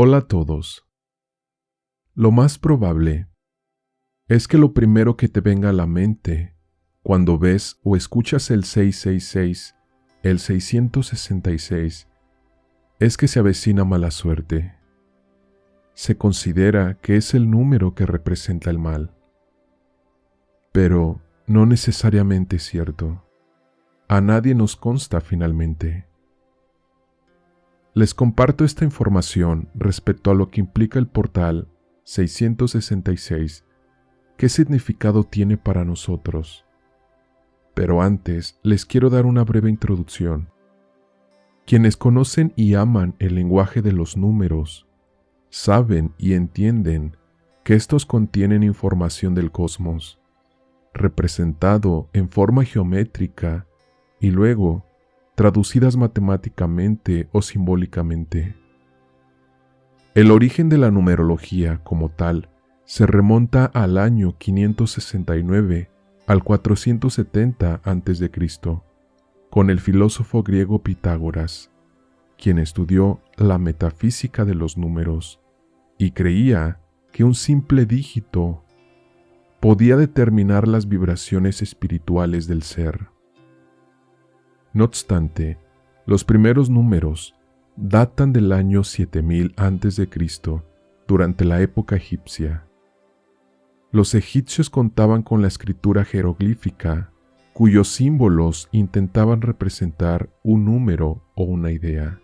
Hola a todos. Lo más probable es que lo primero que te venga a la mente cuando ves o escuchas el 666, el 666, es que se avecina mala suerte. Se considera que es el número que representa el mal. Pero no necesariamente es cierto. A nadie nos consta finalmente. Les comparto esta información respecto a lo que implica el portal 666, qué significado tiene para nosotros. Pero antes les quiero dar una breve introducción. Quienes conocen y aman el lenguaje de los números, saben y entienden que estos contienen información del cosmos, representado en forma geométrica y luego traducidas matemáticamente o simbólicamente. El origen de la numerología como tal se remonta al año 569 al 470 a.C., con el filósofo griego Pitágoras, quien estudió la metafísica de los números y creía que un simple dígito podía determinar las vibraciones espirituales del ser. No obstante, los primeros números datan del año 7000 a.C., durante la época egipcia. Los egipcios contaban con la escritura jeroglífica, cuyos símbolos intentaban representar un número o una idea.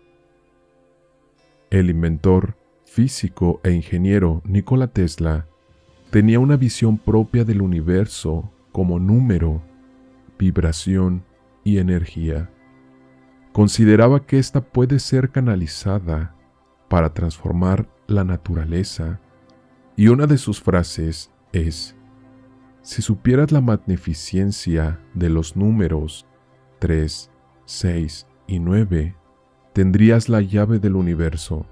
El inventor, físico e ingeniero Nikola Tesla tenía una visión propia del universo como número, vibración y energía. Consideraba que ésta puede ser canalizada para transformar la naturaleza, y una de sus frases es: si supieras la magnificencia de los números 3, 6 y 9, tendrías la llave del universo.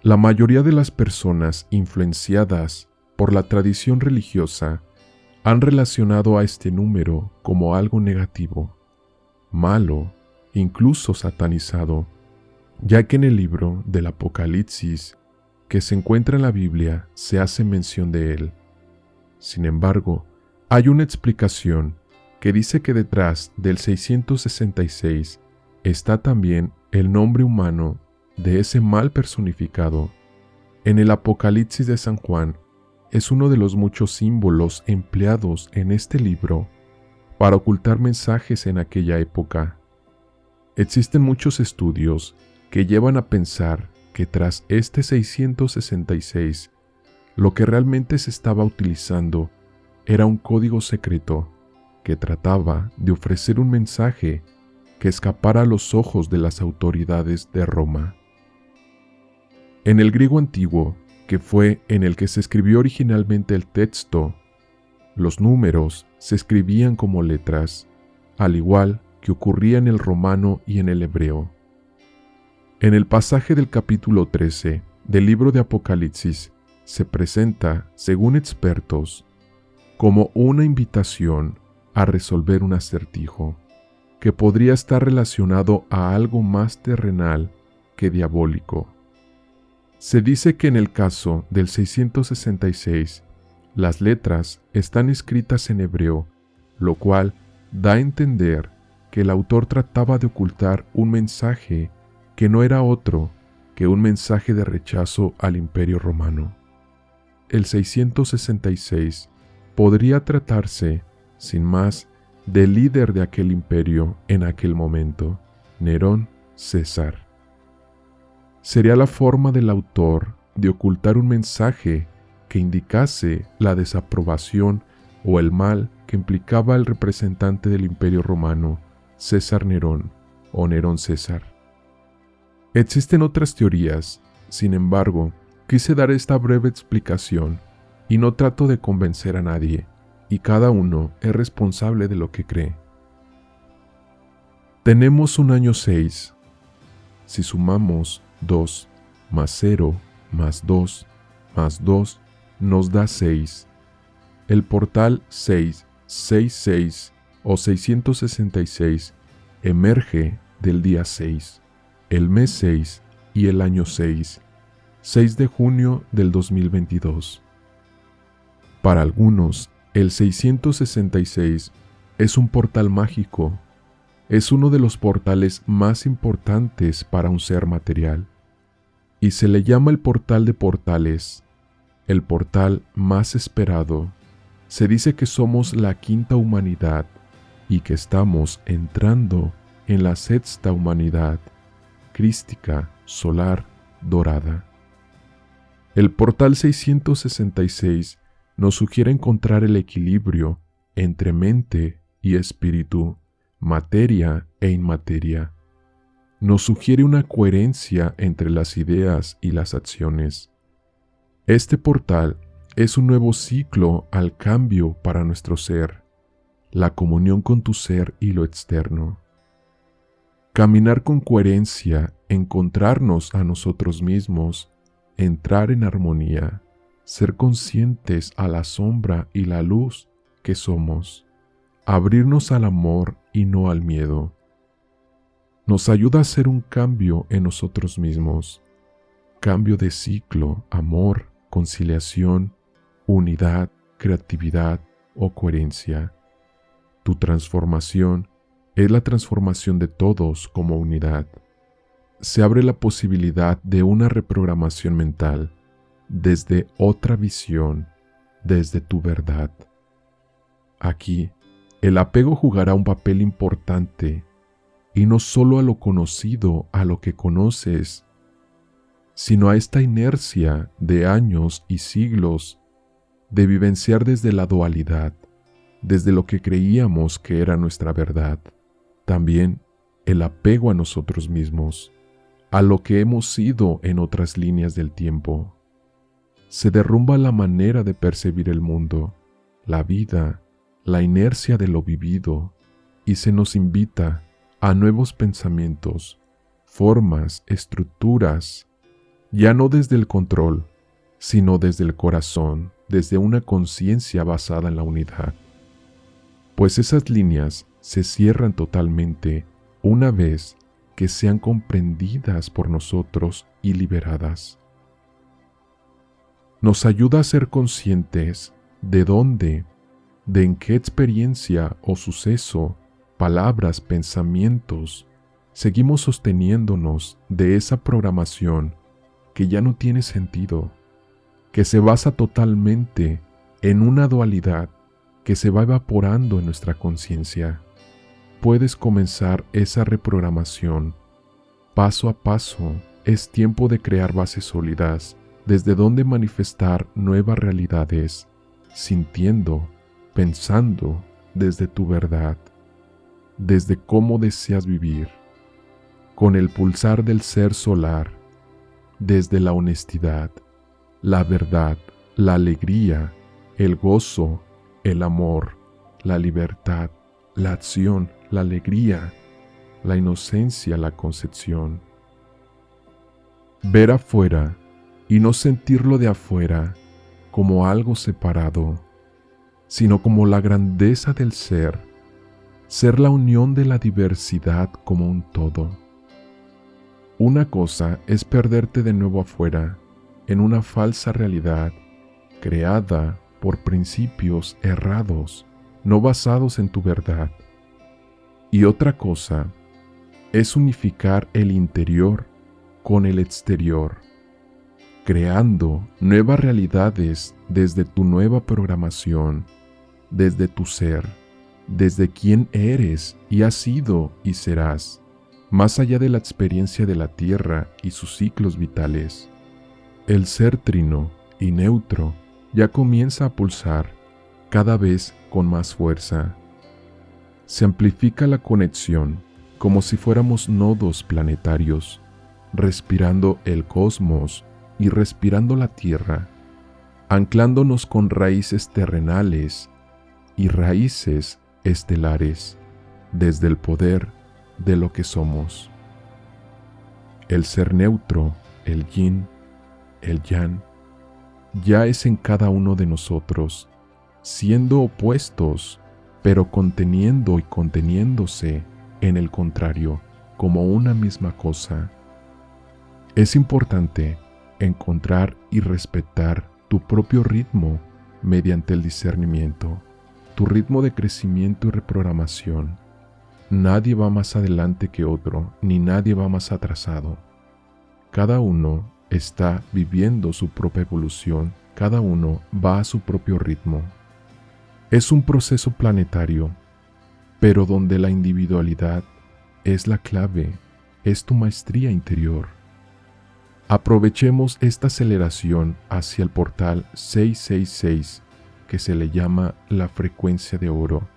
La mayoría de las personas influenciadas por la tradición religiosa han relacionado a este número como algo negativo, malo, incluso satanizado, ya que en el libro del Apocalipsis que se encuentra en la Biblia se hace mención de él. Sin embargo, hay una explicación que dice que detrás del 666 está también el nombre humano de ese mal personificado. En el Apocalipsis de San Juan es uno de los muchos símbolos empleados en este libro para ocultar mensajes en aquella época. Existen muchos estudios que llevan a pensar que tras este 666, lo que realmente se estaba utilizando era un código secreto que trataba de ofrecer un mensaje que escapara a los ojos de las autoridades de Roma. En el griego antiguo, que fue en el que se escribió originalmente el texto, los números se escribían como letras, al igual que ocurría en el romano y en el hebreo. En el pasaje del capítulo 13 del libro de Apocalipsis se presenta, según expertos, como una invitación a resolver un acertijo, que podría estar relacionado a algo más terrenal que diabólico. Se dice que en el caso del 666, las letras están escritas en hebreo, lo cual da a entender que el autor trataba de ocultar un mensaje que no era otro que un mensaje de rechazo al Imperio Romano. El 666 podría tratarse, sin más, del líder de aquel imperio en aquel momento, Nerón César. Sería la forma del autor de ocultar un mensaje que indicase la desaprobación o el mal que implicaba el representante del Imperio Romano, César Nerón o Nerón César. Existen otras teorías, sin embargo, quise dar esta breve explicación y no trato de convencer a nadie, y cada uno es responsable de lo que cree. Tenemos un año 6. Si sumamos 2 más 0 más 2 más 2 nos da 6. El portal 666 o 666 emerge del día 6, el mes 6 y el año 6, 6 de junio del 2022. Para algunos, el 666 es un portal mágico. Es uno de los portales más importantes para un ser material. Y se le llama el portal de portales, el portal más esperado. Se dice que somos la quinta humanidad y que estamos entrando en la sexta humanidad, crística, solar, dorada. El portal 666 nos sugiere encontrar el equilibrio entre mente y espíritu, materia e inmateria. Nos sugiere una coherencia entre las ideas y las acciones. Este portal es un nuevo ciclo al cambio para nuestro ser, la comunión con tu ser y lo externo. Caminar con coherencia, encontrarnos a nosotros mismos, entrar en armonía, ser conscientes a la sombra y la luz que somos, abrirnos al amor y no al miedo. Nos ayuda a hacer un cambio en nosotros mismos, cambio de ciclo, amor, conciliación, unidad, creatividad o coherencia. Tu transformación es la transformación de todos como unidad. Se abre la posibilidad de una reprogramación mental desde otra visión, desde tu verdad. Aquí, el apego jugará un papel importante, y no solo a lo conocido, a lo que conoces, sino a esta inercia de años y siglos de vivenciar desde la dualidad, desde lo que creíamos que era nuestra verdad. También el apego a nosotros mismos, a lo que hemos sido en otras líneas del tiempo. Se derrumba la manera de percibir el mundo, la vida, la inercia de lo vivido, y se nos invita a nuevos pensamientos, formas, estructuras, ya no desde el control, sino desde el corazón, desde una conciencia basada en la unidad. Pues esas líneas se cierran totalmente una vez que sean comprendidas por nosotros y liberadas. Nos ayuda a ser conscientes de dónde, de en qué experiencia o suceso, palabras, pensamientos, seguimos sosteniéndonos de esa programación que ya no tiene sentido, que se basa totalmente en una dualidad que se va evaporando en nuestra conciencia. Puedes comenzar esa reprogramación. Paso a paso, es tiempo de crear bases sólidas, desde donde manifestar nuevas realidades, sintiendo, pensando desde tu verdad, desde cómo deseas vivir, con el pulsar del ser solar, desde la honestidad, la verdad, la alegría, el gozo, el amor, la libertad, la acción, la alegría, la inocencia, la concepción. Ver afuera y no sentirlo de afuera como algo separado, sino como la grandeza del ser la unión de la diversidad como un todo. Una cosa es perderte de nuevo afuera, en una falsa realidad, creada por principios errados, no basados en tu verdad. Y otra cosa es unificar el interior con el exterior, creando nuevas realidades desde tu nueva programación, desde tu ser, desde quién eres y has sido y serás, más allá de la experiencia de la Tierra y sus ciclos vitales. El ser trino y neutro ya comienza a pulsar cada vez con más fuerza. Se amplifica la conexión como si fuéramos nodos planetarios, respirando el cosmos y respirando la Tierra, anclándonos con raíces terrenales y raíces estelares desde el poder de lo que somos. El ser neutro, el yin, el yang, ya es en cada uno de nosotros, siendo opuestos, pero conteniendo y conteniéndose en el contrario, como una misma cosa. Es importante encontrar y respetar tu propio ritmo mediante el discernimiento, tu ritmo de crecimiento y reprogramación. Nadie va más adelante que otro, ni nadie va más atrasado. Cada uno está viviendo su propia evolución, cada uno va a su propio ritmo. Es un proceso planetario, pero donde la individualidad es la clave, es tu maestría interior. Aprovechemos esta aceleración hacia el portal 666, que se le llama la frecuencia de oro.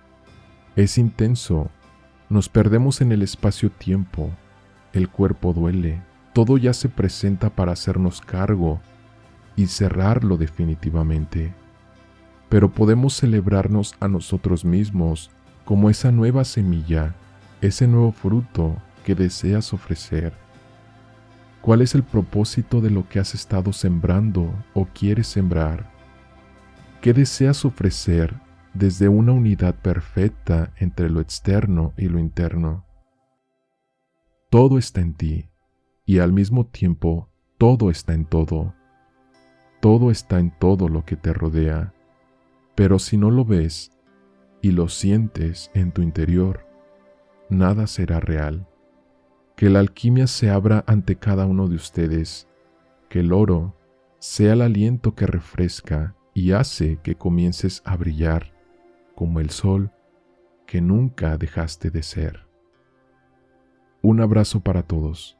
Es intenso, nos perdemos en el espacio-tiempo, el cuerpo duele, todo ya se presenta para hacernos cargo y cerrarlo definitivamente. Pero podemos celebrarnos a nosotros mismos como esa nueva semilla, ese nuevo fruto que deseas ofrecer. ¿Cuál es el propósito de lo que has estado sembrando o quieres sembrar? ¿Qué deseas ofrecer desde una unidad perfecta entre lo externo y lo interno? Todo está en ti y al mismo tiempo todo está en todo. Todo está en todo lo que te rodea, pero si no lo ves y lo sientes en tu interior, nada será real. Que la alquimia se abra ante cada uno de ustedes, que el oro sea el aliento que refresca y hace que comiences a brillar como el sol que nunca dejaste de ser. Un abrazo para todos.